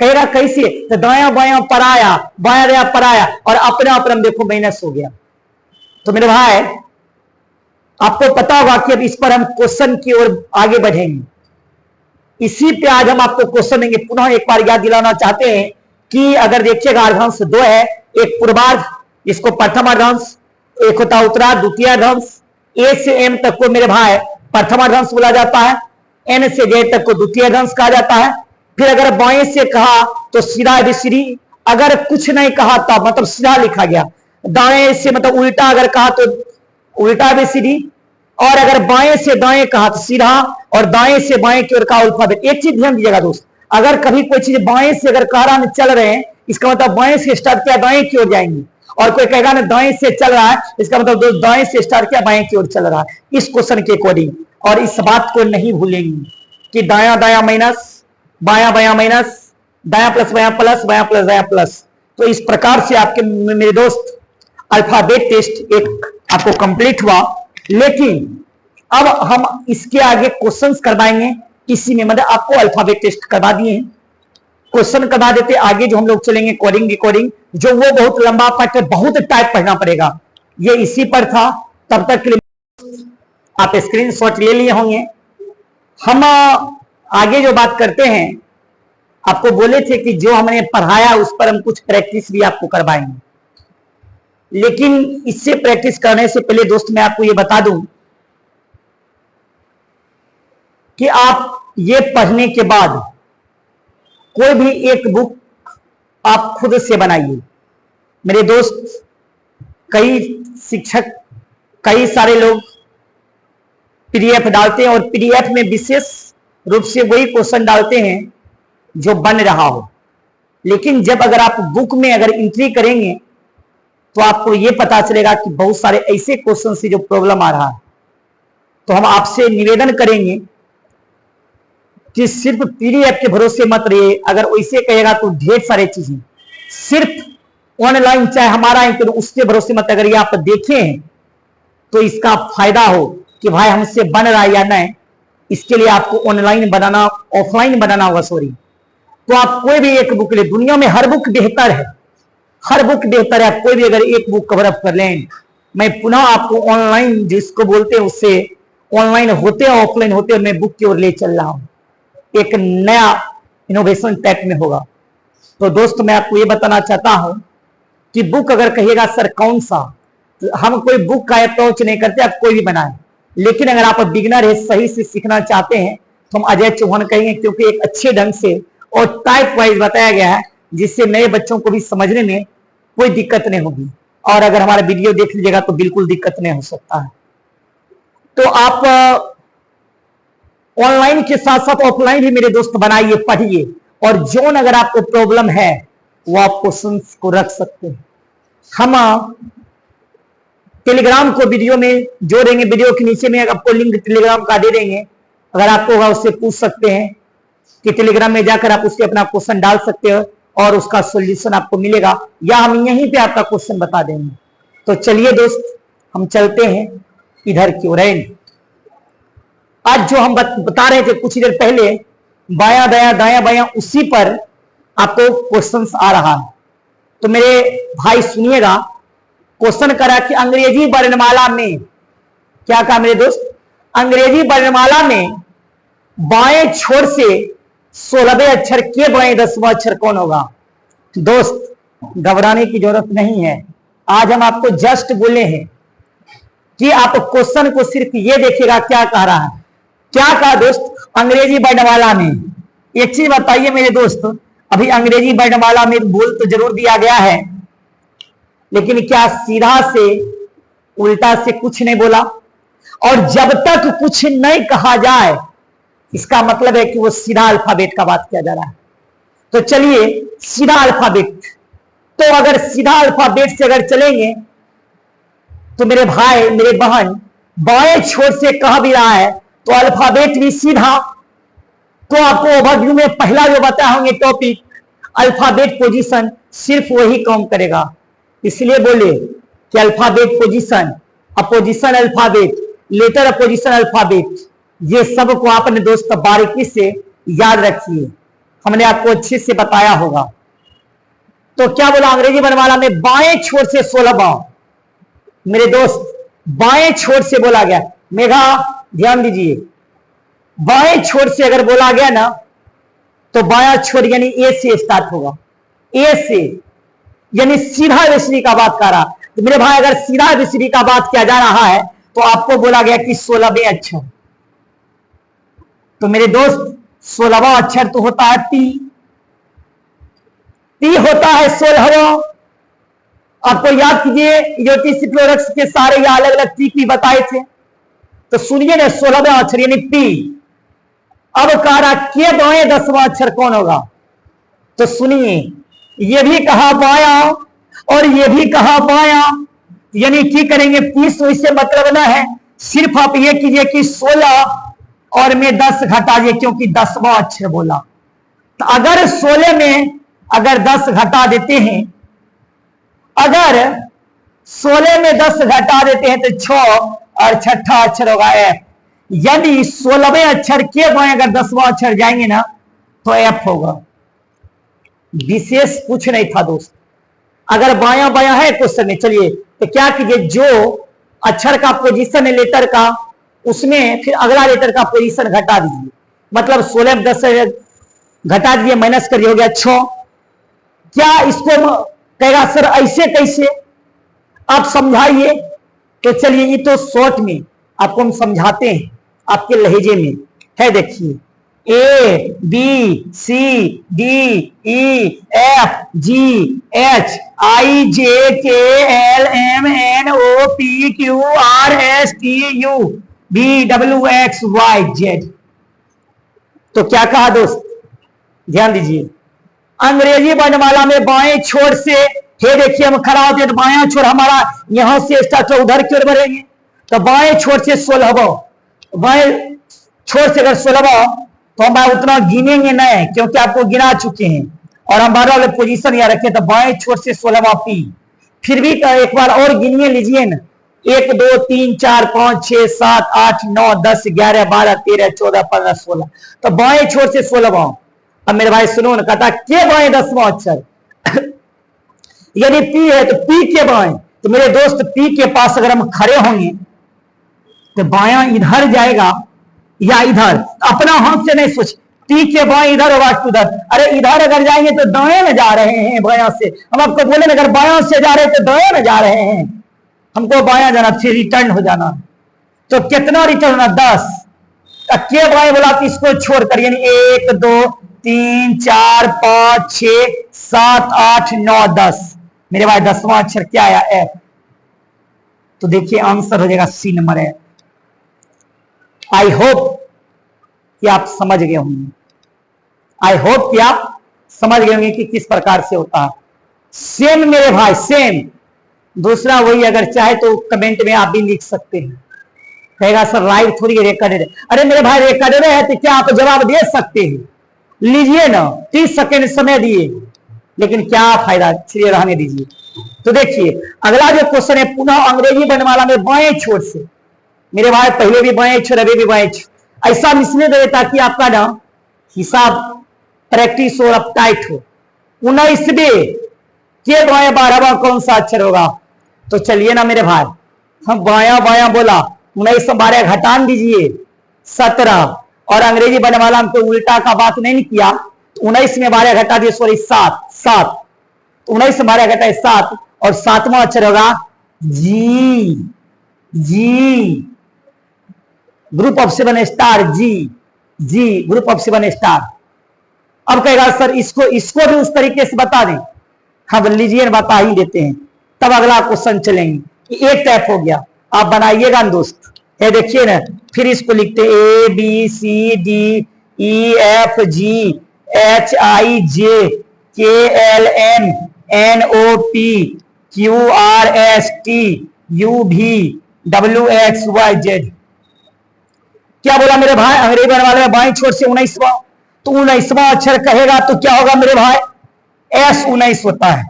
कह रहा कैसे? तो दाया बाया पराया, बाया बाया पराया, और अपना अपना देखो माइनस हो गया। तो मेरे भाई आपको पता होगा कि अब इस पर हम क्वेश्चन की ओर आगे बढ़ेंगे। इसी पे आज हम आपको क्वेश्चन देंगे। पुनः एक बार याद दिलाना चाहते हैं कि अगर देखिएगा अर्धांश दो है, एक पूर्वार्ध, इसको प्रथम अर्धांश, एक होता उत्तरार्ध, द्वितीय अर्धांश। ए से एम तक को मेरे भाई प्रथम अर्धांश बोला जाता है, एन से जे तक को द्वितीय अर्धांश कहा जाता है। फिर अगर बाएं से कहा तो सीधा एबीसीडी, अगर कुछ नहीं कहा तो मतलब सीधा लिखा गया। दाएं से मतलब उल्टा अगर कहा तो उल्टा एबीसीडी, और अगर बाएं से दाएं कहा तो सीधा, और दाएं से बाएं की ओर का अल्फाबेट। एक चीज ध्यान दीजिएगा दोस्त, अगर कभी कोई चीज बाएं से अगर कह में चल रहे हैं, इसका मतलब बाएं से स्टार्ट किया दाएं की ओर जाएंगे, और कोई कहेगा ना दाएं से चल रहा है, इसका मतलब दोस्त दाएं से स्टार्ट किया बाएं की ओर चल रहा है, इस क्वेश्चन के अकॉर्डिंग। और इस बात को नहीं भूलेंगे कि दाया दाया माइनस, बाया बाया माइनस, दाया प्लस बाया प्लस, बाया प्लस दाया प्लस। तो इस प्रकार से आपके मेरे दोस्त अल्फाबेट टेस्ट एक आपको कंप्लीट हुआ। लेकिन अब हम इसके आगे क्वेश्चंस करवाएंगे, इसी में मतलब आपको अल्फाबेट टेस्ट करवा दिए हैं, क्वेश्चन करवा देते। आगे जो हम लोग चलेंगे कोडिंग रिकॉर्डिंग, जो वो बहुत लंबा पाठ है, बहुत टाइप पढ़ना पड़ेगा। ये इसी पर था। तब तक के लिए आप स्क्रीनशॉट ले लिए होंगे। हम आगे जो बात करते हैं, आपको बोले थे कि जो हमने पढ़ाया उस पर हम कुछ प्रैक्टिस भी आपको करवाएंगे। लेकिन इससे प्रैक्टिस करने से पहले दोस्त मैं आपको ये बता दूं कि आप ये पढ़ने के बाद कोई भी एक बुक आप खुद से बनाइए। मेरे दोस्त कई शिक्षक, कई सारे लोग पीडीएफ डालते हैं, और पीडीएफ में विशेष रूप से वही क्वेश्चन डालते हैं जो बन रहा हो। लेकिन जब अगर आप बुक में अगर एंट्री करेंगे तो आपको यह पता चलेगा कि बहुत सारे ऐसे क्वेश्चन से जो प्रॉब्लम आ रहा है। तो हम आपसे निवेदन करेंगे कि सिर्फ पीडीएफ के भरोसे मत रहिए। अगर वैसे कहेगा तो ढेर सारे चीजें सिर्फ ऑनलाइन चाहे हमारा है तो उसके भरोसे मत। अगर ये आप देखें तो इसका फायदा हो कि भाई हमसे बन रहा है या नहीं, इसके लिए आपको ऑनलाइन बनाना, ऑफलाइन बनाना होगा, सॉरी। तो आप कोई भी एक बुक ले, दुनिया में हर बुक बेहतर है, हर बुक बेहतर है। आप कोई भी अगर एक बुक कवर अप कर लें, मैं पुनः आपको ऑनलाइन जिसको बोलते हैं उससे ऑनलाइन होते हैं ऑफलाइन होते हैं, मैं बुक की ओर ले चल रहा हूं, एक नया इनोवेशन टाइप में होगा। तो दोस्त मैं आपको ये बताना चाहता हूं कि बुक अगर कहिएगा सर कौन सा, तो हम कोई बुक का अप्रोच नहीं करते, आप कोई भी बनाए। लेकिन अगर आप बिगिनर है, सही से सीखना चाहते हैं तो हम अजय चौहान कहेंगे, क्योंकि एक अच्छे ढंग से और टाइप वाइज बताया गया है जिससे नए बच्चों को भी समझने में कोई दिक्कत नहीं होगी। और अगर हमारा वीडियो देख लीजिएगा तो बिल्कुल दिक्कत नहीं हो सकता है। तो आप ऑनलाइन के साथ साथ ऑफलाइन भी मेरे दोस्त बनाइए, पढ़िए, और जोन अगर आपको प्रॉब्लम है वो आप क्वेश्चन को रख सकते हैं। हम टेलीग्राम को वीडियो में जोड़ेंगे, वीडियो के नीचे में आपको लिंक टेलीग्राम का दे देंगे। अगर आपको होगा उससे पूछ सकते हैं कि टेलीग्राम में जाकर आप उससे अपना क्वेश्चन डाल सकते हो और उसका सॉल्यूशन आपको मिलेगा, या हम यहीं पे आपका क्वेश्चन बता देंगे। तो चलिए दोस्त हम चलते हैं इधर की ओर। आज जो हम बता रहे थे कुछ देर पहले, बायां दायां दायां बायां, उसी पर आपको क्वेश्चंस आ रहा है। तो मेरे भाई सुनिएगा, क्वेश्चन करा कि अंग्रेजी वर्णमाला में, क्या कहा मेरे दोस्त, अंग्रेजी वर्णमाला में बाएं छोर से 16वें अक्षर के बाएं 10वां अक्षर कौन होगा। दोस्त घबराने की जरूरत नहीं है, आज हम आपको जस्ट बोले हैं कि आप क्वेश्चन को सिर्फ ये देखिएगा क्या कह रहा है। क्या कहा दोस्त, अंग्रेजी वर्णमाला में। एक चीज बताइए मेरे दोस्त, अभी अंग्रेजी वर्णमाला में बोल तो जरूर दिया गया है, लेकिन क्या सीधा से उल्टा से कुछ नहीं बोला। और जब तक कुछ नहीं कहा जाए इसका मतलब है कि वो सीधा अल्फाबेट का बात किया जा रहा है। तो चलिए सीधा अल्फाबेट, तो अगर सीधा अल्फाबेट से अगर चलेंगे तो मेरे भाई मेरे बहन बाएं छोर से कह भी रहा है तो अल्फाबेट भी सीधा। तो आपको ओवरव्यू में पहला जो बताए होंगे टॉपिक अल्फाबेट पोजीशन, सिर्फ वही काम करेगा। इसलिए बोले कि alphabet position, opposition alphabet, letter opposition alphabet, ये सब को आपने दोस्त बारीकी से याद रखिए, हमने आपको अच्छे से बताया होगा। तो क्या बोला, अंग्रेजी वर्णमाला में बाएं छोर से 16वां, मेरे दोस्त बाएं छोर से बोला गया। मेघा ध्यान दीजिए, बाएं छोर से अगर बोला गया ना तो बायां छोर यानी ए से स्टार्ट होगा, ए से, यानी सीधा एबीसीडी का बात कर रहा। तो मेरे भाई अगर सीधा एबीसीडी का बात किया जा रहा है तो आपको बोला गया कि 16वें अक्षर। तो मेरे दोस्त 16वां अक्षर तो होता है पी, पी होता है 16वां। आपको याद कीजिए यूटीसी प्रोडक्ट्स के सारे ये अलग अलग टी पी बताए थे। तो सुनिए ना 16वां अक्षर यानी पी। अब कह रहा के बाएं 10वां अक्षर कौन होगा। तो सुनिए, ये भी कहा बाया और ये भी कहा बाया, यानी की करेंगे पी से इससे मतलब ना है, सिर्फ आप ये कीजिए कि 16 और में 10 घटा दिए क्योंकि 10वां अक्षर बोला। तो अगर 16 में अगर 10 घटा देते हैं, अगर 16 में 10 घटा देते हैं तो 6 और छठा अक्षर होगा एफ। यदि 16वें अक्षर के बाएं अगर 10वां अक्षर जाएंगे ना तो एफ होगा। विशेष कुछ नहीं था दोस्त, अगर बायां बायां है क्वेश्चन में। चलिए तो क्या कीजिए, जो अक्षर का पोजीशन है लेटर का, उसमें फिर अगला लेटर का पोजीशन घटा दीजिए। मतलब 16 में 10 घटा दीजिए, माइनस करिए, हो गया 6। क्या इसको कहेगा सर ऐसे कैसे, आप समझाइए। तो चलिए ये तो शॉर्ट में आपको हम समझाते हैं, आपके लहजे में है। देखिए A B C D E F G H I J K L M N O P Q R S T U V W X Y Z. तो क्या कहा दोस्त, ध्यान दीजिए, अंग्रेजी वर्णमाला में बाएं छोर से, हे देखिए हम खड़ा होते हैं तो बायां छोर हमारा यहां से स्टार्ट उधर की ओर बढ़ेंगे। तो बाएं छोर से 16वां, बाएं छोर से अगर 16वां तो हम भाई उतना गिनेंगे नहीं, क्योंकि आपको गिना चुके हैं। और हम बार वाले पोजीशन यहाँ रखे, तो बाएं छोर से 16वां पी। फिर भी एक बार और गिनिए लीजिए ना, 1 2 3 4 5 6 7 8 9 10 11 12 13 14 15 16, तो बाएं छोर से 16वां। अब मेरे भाई सुनो ना, कहता के बाएं 10वां अक्षर यदि पी है तो पी के बाएं। तो मेरे दोस्त पी के पास अगर हम खड़े होंगे तो बायां इधर जाएगा या इधर, अपना हाथ से नहीं सोच, पी के बाएं इधर होगा उधर। अरे इधर अगर जाएंगे तो दाएं में जा रहे हैं, बायां से हम आपको बोले अगर बायां से जा रहे हैं तो दाएं में जा रहे हैं, हमको बायां जाना, फिर रिटर्न हो जाना। तो कितना रिटर्न होना? 10। के बाएं बोला तो इसको छोड़कर, यानी 1 2 3 4 5 6 7 8 9 10। मेरे भाई 10वां अक्षर क्या आया? एफ। तो देखिए आंसर हो जाएगा सी नंबर है। आई होप कि आप समझ गए होंगे, आई होप कि आप समझ गए होंगे कि किस प्रकार से होता है। सेम मेरे भाई सेम। दूसरा वही, अगर चाहे तो कमेंट में आप भी लिख सकते हैं। कहेगा सर लाइव थोड़ी रिकॉर्डेड है। अरे मेरे भाई रिकॉर्डेड है तो क्या आप जवाब दे सकते हैं? लीजिए ना, 30 सेकेंड समय दिए, लेकिन क्या फायदा, चलिए रहने दीजिए। तो देखिए अगला जो क्वेश्चन है, पुनः अंग्रेजी वर्णमाला में बाएं छोर से। मेरे भाई पहले भी बाएं छोर, अभी भी बाएं छोर। ऐसा इसलिए दे ताकि आपका ना हिसाब प्रैक्टिस हो, अब टाइट हो। 19वें के बाएं 12वां कौन सा अक्षर होगा? तो चलिए ना मेरे भाई, हम बाया बाया बोला, 19 12 घटान दीजिए 17। और अंग्रेजी वर्णमाला में तो उल्टा का बात नहीं किया, तो 19 में 12 घटा दिए, सॉरी 7। 19 में 12 घटाए 7, और 7वां अक्षर होगा G. G group of 7 star, G group of 7 star. अब कहेगा सर इसको भी उस तरीके से बता दें। हम लीजिए बता ही देते हैं, तब अगला क्वेश्चन चलेंगे। एक टाइप हो गया, आप बनाइएगा ना दोस्त। ये देखिए ना, फिर इसको लिखते A B C D E F G H I J K L M N O P Q R S T U V W X Y Z. क्या बोला मेरे भाई? अंग्रेजी वर्णमाला में बाईं छोर से 19वां, तो 19वां अक्षर कहेगा तो क्या होगा मेरे भाई? एस 19 होता है।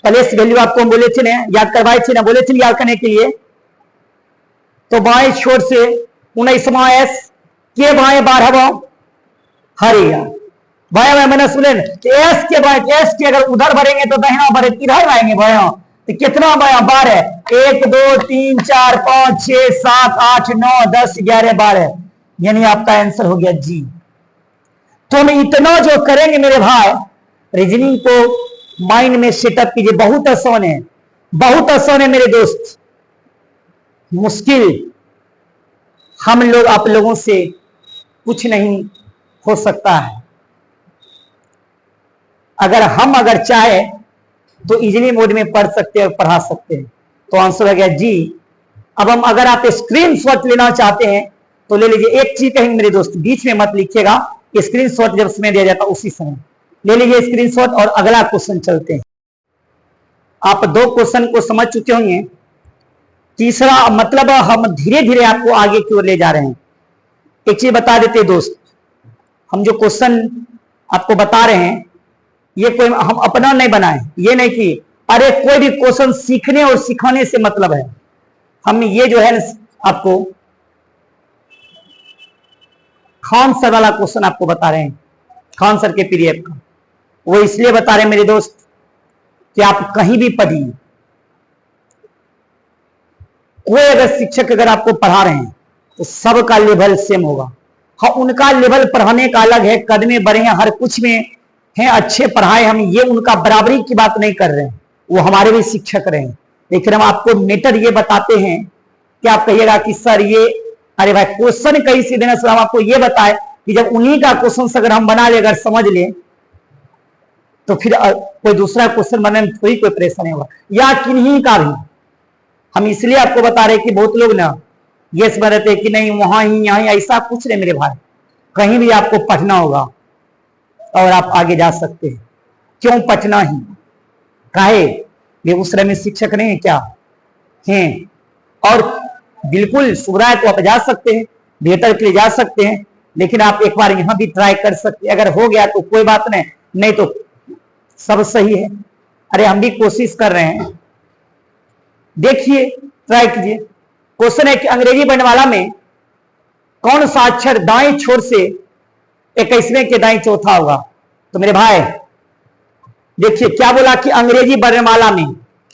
प्लेस वैल्यू आपको हम बोले थे ना, याद करवाए थे ना, बोले थे याद करने के लिए। तो बाएं छोर से 19वां एस, के बाएं 12वां हरे यार बाया मैंने सुने एस के बाएं, एस के अगर उधर भरेंगे तो दाहिना भरे, इधर आएंगे बाया, तो कितना बाया? 12। 1 2 3 4 5 6 7 8 9 10 11 12, यानी आपका आंसर हो गया जी। तो हम इतना जो करेंगे मेरे भाई, रीजनिंग को माइंड में सेटअप कीजिए। बहुत आसान है, बहुत आसान है मेरे दोस्त। मुश्किल हम लोग आप लोगों से कुछ नहीं हो सकता है। अगर चाहे तो इजीली मोड में पढ़ सकते हैं और पढ़ा सकते हैं। तो आंसर हो गया जी। अब हम अगर आप स्क्रीनशॉट लेना चाहते हैं तो ले लीजिए। एक चीज कहेंगे मेरे दोस्त, बीच में मत लिखिएगा, स्क्रीनशॉट जब समय दिया जाता उसी समय ले लीजिए स्क्रीनशॉट। और अगला क्वेश्चन चलते हैं। आप 2 क्वेश्चन को समझ चुके होंगे, तीसरा मतलब हम धीरे धीरे आपको आगे की ओर ले जा रहे हैं। एक चीज बता देते दोस्त, हम जो क्वेश्चन आपको बता रहे हैं ये कोई हम अपना नहीं बनाए, ये नहीं कि अरे कोई भी क्वेश्चन सीखने और सिखाने से मतलब है। हम ये जो है आपको खान सर वाला क्वेश्चन आपको बता रहे हैं, खान सर के पीडीएफ का। वो इसलिए बता रहे हैं मेरे दोस्त कि आप कहीं भी पढ़िए, कोई अगर शिक्षक अगर आपको पढ़ा रहे हैं तो सबका लेवल सेम होगा। हाँ उनका लेवल पढ़ाने का अलग है, कदमे बड़े हैं, हर कुछ में हैं, अच्छे पढ़ाए, हम ये उनका बराबरी की बात नहीं कर रहे हैं, वो हमारे भी शिक्षक रहे हैं। लेकिन हम आपको मेथड ये बताते हैं कि आप कहिएगा कि सर ये, अरे भाई क्वेश्चन कहीं से देना, सर हम आपको ये बताए कि जब उन्हीं का क्वेश्चन अगर हम बना ले, अगर समझ ले, तो फिर कोई दूसरा क्वेश्चन बनाने में थोड़ी कोई परेशानी होगा, या किन्हीं का भी। हम इसलिए आपको बता रहे कि बहुत लोग ना ये समझ रहे थे कि नहीं वहां ही यहाँ ही, ऐसा कुछ नहीं मेरे भाई। कहीं भी आपको पढ़ना होगा और आप आगे जा सकते हैं। क्यों पढ़ना ही? काहे? बेगूसराय में शिक्षक नहीं है क्या? हैं। और बिल्कुल सुधराए तो आप जा सकते हैं, बेहतर के लिए जा सकते हैं, लेकिन आप एक बार यहां भी ट्राई कर सकते, अगर हो गया तो कोई बात नहीं, नहीं तो सब सही है। अरे हम भी कोशिश कर रहे हैं, देखिए ट्राई कीजिए। क्वेश्चन है कि अंग्रेजी वर्णमाला में कौन सा अक्षर दाएं छोर से 21वें के दाएं चौथा होगा? तो मेरे भाई देखिए क्या बोला कि अंग्रेजी वर्णमाला में,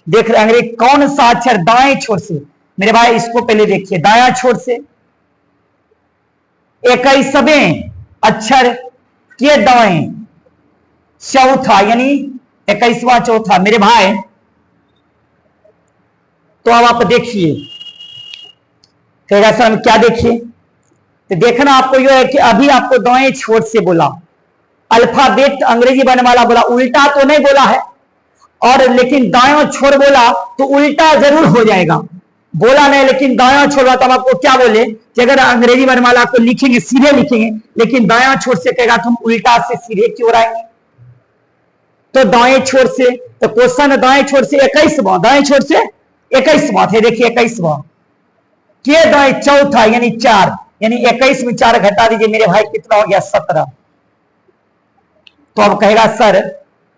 देख रहे अंग्रेजी कौन सा अक्षर दाएं छोर से, मेरे भाई इसको पहले देखिए, दाया छोर से 21वें अक्षर के दाएं चौथा, यानी 21वां चौथा। मेरे भाई तो अब आप देखिए, कहेगा सर हम क्या देखिए, तो देखना आपको यह है कि अभी आपको दाएं छोर से बोला, अल्फाबेट अंग्रेजी वर्णमाला बोला, उल्टा तो नहीं बोला है, और लेकिन दायां छोर बोला तो उल्टा जरूर हो जाएगा, बोला नहीं लेकिन दायां छोर बोला। तो हम आपको क्या बोले कि अगर अंग्रेजी वर्णमाला को लिखेंगे सीधे लिखेंगे, लेकिन दायां छोर से कहेगा तुम उल्टा से सीधे क्यों आएंगे? तो दाएं छोर से, तो क्वेश्चन दाएं छोर से 21वां, दाएं छोर से 21वां थे, देखिए 21वां के दाएं चौथा यानी 4, यानी 21 में 4 घटा दीजिए मेरे भाई, कितना हो गया 17। तो अब कहेगा सर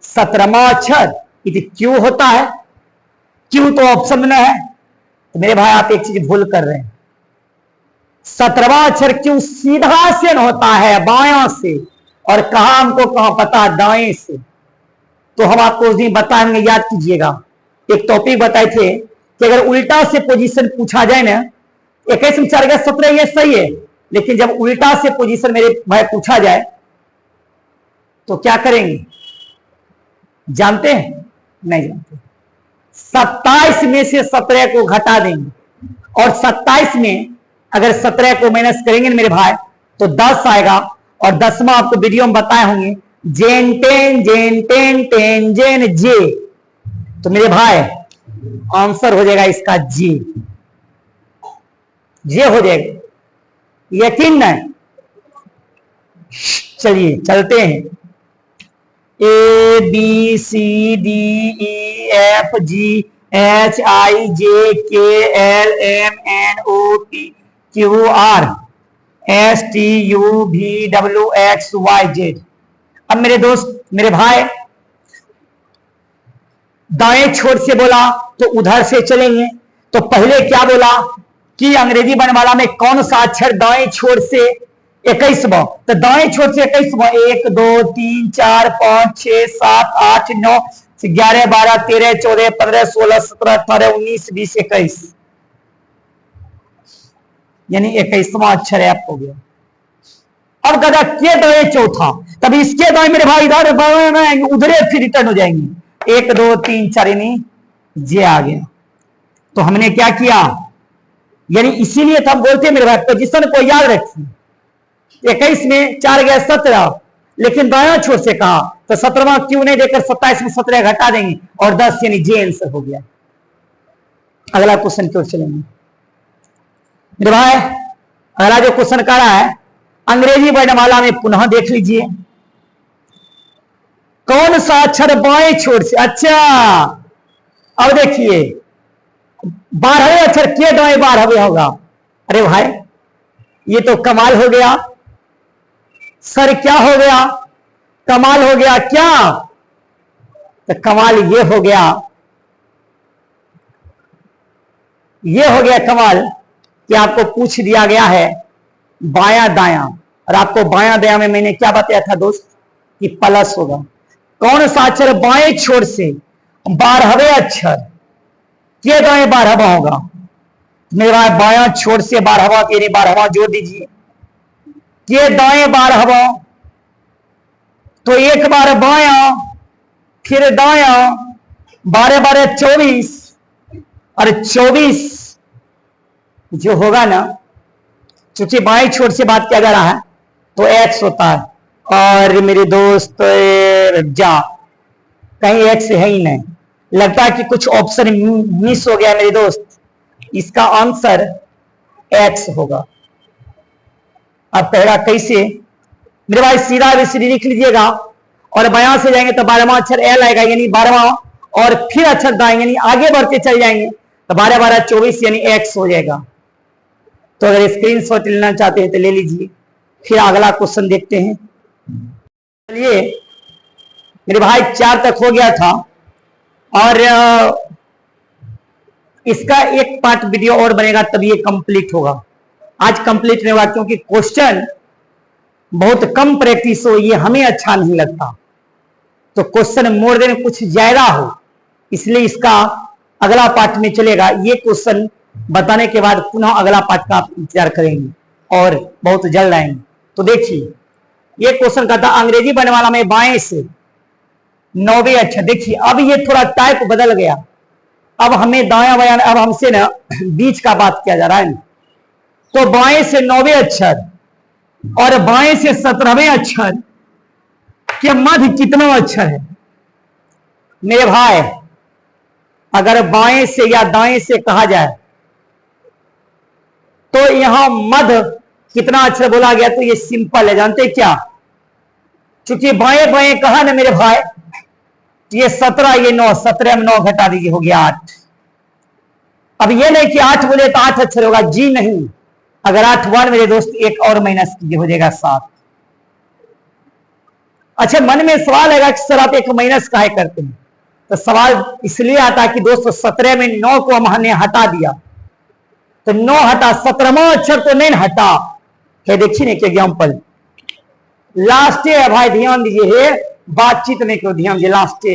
17वां अक्षर क्यों होता है, क्यों तो ऑप्शन में है। तो मेरे भाई आप एक चीज भूल कर रहे हैं, 17वां अक्षर क्यों सीधा से न होता है, बायां से, और कहा हमको कहां पता, दाएं से। तो हम आपको उस दिन बताएंगे, याद कीजिएगा, एक टॉपिक बताए थे कि अगर उल्टा से पोजीशन पूछा जाए ना, 21 में 4 गया 17, ये सही है, लेकिन जब उल्टा से पोजीशन मेरे भाई पूछा जाए तो क्या करेंगे जानते हैं? नहीं जानते। 27 में से 17 को घटा देंगे, और 27 में अगर 17 को माइनस करेंगे मेरे भाई तो 10 आएगा, और 10वां आपको वीडियो में बताए होंगे, जेन ten gen ten ten gen जे। तो मेरे भाई आंसर हो जाएगा इसका जे, जे हो जाएगा, यकीन नहीं। चलिए चलते हैं, A B C D E F G H I J K L M N O P Q R S T U V W X Y Z। अब मेरे दोस्त मेरे भाई दाएं छोर से बोला तो उधर से चलेंगे, तो पहले क्या बोला कि अंग्रेजी वर्णमाला में कौन सा अक्षर दाएं छोर से 21वां, तो दाएं छोर से 21वां 1 2 3 4 5 6 7 8 9 11 12 13 14 15 16 17 18 19 20 21, यानी 21वां अक्षर ऐप हो गया। अब कदा के दाएं चौथा, तब इसके दाएं मेरे भाई इधर उधरे फिर रिटर्न हो जाएंगे, 1 2 3 4 यानी जे आ गया। तो हमने क्या किया, यानी इसीलिए तो हम बोलते हैं मेरे भाई पोजीशन को याद रखिए, 21 में 4 गया 17, लेकिन दायां छोर से कहा, तो 17वां क्यों नहीं देकर 27 में 17 घटा देंगे, और 10 यानी जे आंसर हो गया। अगला क्वेश्चन की ओर चलेंगे मेरे भाई। अगला जो क्वेश्चन कर रहा है अंग्रेजी वर्णमाला में, पुनः देख लीजिए कौन सा अक्षर बाएं छोर से, अच्छा अब देखिए 12वें अक्षर के दाएं 12वें होगा। अरे भाई ये तो कमाल हो गया सर, क्या हो गया, कमाल हो गया क्या? तो कमाल ये हो गया, ये हो गया कमाल कि आपको पूछ दिया गया है बाया दाया, और आपको बाया दाया में मैंने क्या बताया था दोस्त कि प्लस होगा। कौन सा अक्षर बाएं छोर से 12वें अक्षर के दाएं 12वां होगा? मेरा बाया छोर से 12वां यानी 12वां जोड़ दीजिए, के दाएं 12वां, तो एक बार बाया फिर दाया, 12 12 24, और 24 जो होगा ना, क्योंकि बाएं छोर से बात किया जा रहा है तो एक्स होता है। और मेरे दोस्त जा कहीं एक्स है ही नहीं, लगता है कि कुछ ऑप्शन मिस हो गया मेरे दोस्त, इसका आंसर एक्स होगा। अब कहेगा कैसे मेरे भाई, सीधा एबीसीडी लिख लीजिएगा, और बयां से जाएंगे तो 12वां अक्षर एल आएगा यानी 12वां, और फिर अक्षर दाएं यानी आगे बढ़ते चल जाएंगे तो 12 12 24 यानी एक्स हो जाएगा। तो अगर स्क्रीनशॉट लेना चाहते हैं तो ले लीजिए, फिर अगला क्वेश्चन देखते हैं। चलिए मेरे भाई 4 तक हो गया था और इसका एक पार्ट वीडियो और बनेगा तब ये कंप्लीट होगा। आज कंप्लीट नहीं हुआ क्योंकि क्वेश्चन बहुत कम प्रैक्टिस हो, ये हमें अच्छा नहीं लगता। तो क्वेश्चन मोर देन कुछ ज्यादा हो, इसलिए इसका अगला पार्ट में चलेगा। ये क्वेश्चन बताने के बाद पुनः अगला पार्ट का आप इंतजार करेंगे और बहुत जल्द आएंगे। तो देखिए ये क्वेश्चन कहता अंग्रेजी बनवाला में बाएं से 9वें अक्षर। देखिए अब ये थोड़ा टाइप बदल गया, अब हमें दाया बयान, अब हमसे ना बीच का बात किया जा रहा है। तो बाएं से 9वें अक्षर और बाएं से 17वें अक्षर के मध्य कितना अक्षर है मेरे भाई? अगर बाएं से या दाएं से कहा जाए तो यहां मध्य कितना अक्षर बोला गया, तो ये सिंपल है। जानते क्या, चूंकि बाएं बाएं कहा ना मेरे भाई, ये 17 ये 9, 17 में 9 घटा दीजिए हो गया 8। अब ये नहीं कि 8 बोले तो 8 अक्षर होगा, जी नहीं। अगर 8 1 मेरे दोस्त एक और माइनस कीजिए हो जाएगा 7। अच्छा मन में सवाल आएगा कि सर आप एक माइनस काहे करते हैं? तो सवाल इसलिए आता कि दोस्तों 17 में 9 को हमने हटा दिया तो 9 हटा, 17वां अक्षर तो नहीं हटा है। देखिए एक एग्जाम्पल लास्ट है भाई, ध्यान दीजिए, है बातचीत नहीं करो, ध्यान दीजिए। Last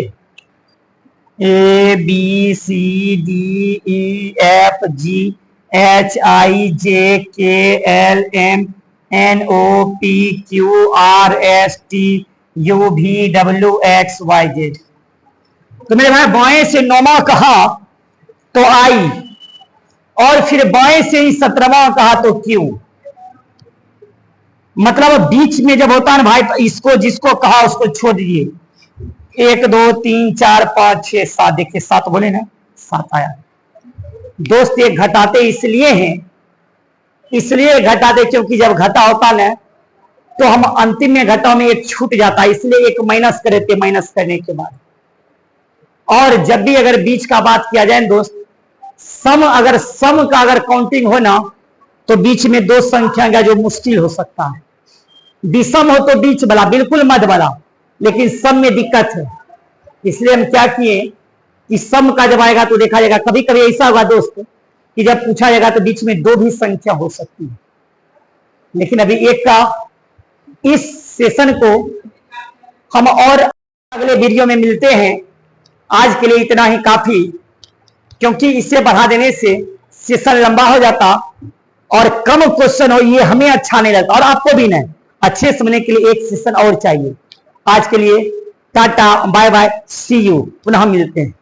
ABCDEFGHIJKLMNOPQRSTUVWXYZ। तो मेरे भाई बाएं से 9वां कहा तो आई, और फिर बाएं से ही 17वां कहा तो क्यू। मतलब बीच में जब होता है ना भाई, तो इसको जिसको कहा उसको छोड़ दीजिए। 1 2 3 4 5 6 7, देखिए 7 बोले ना, 7 आया। दोस्त ये घटाते इसलिए हैं, इसलिए घटाते क्योंकि जब घटा होता ना तो हम अंतिम में घटाओ में एक छूट जाता है, इसलिए एक माइनस करे थे। माइनस करने के बाद, और जब भी अगर बीच का बात किया जाए दोस्त, सम अगर सम का अगर काउंटिंग हो ना तो बीच में 2 संख्या का जो मुश्किल हो सकता है। विषम हो तो बीच वाला, बिल्कुल मध्य वाला, लेकिन सम में दिक्कत है। इसलिए हम क्या किए कि सम का जब आएगा तो देखा जाएगा। कभी कभी ऐसा होगा दोस्त कि जब पूछा जाएगा तो बीच में 2 भी संख्या हो सकती है, लेकिन अभी एक का इस सेशन को हम और अगले वीडियो में मिलते हैं। आज के लिए इतना ही काफी, क्योंकि इसे बढ़ा देने से सेशन लंबा हो जाता और कम क्वेश्चन हो, ये हमें अच्छा नहीं लगता और आपको भी नहीं। अच्छे समझने के लिए एक सेशन और चाहिए। आज के लिए tata bye bye, see you, पुनः मिलते हैं।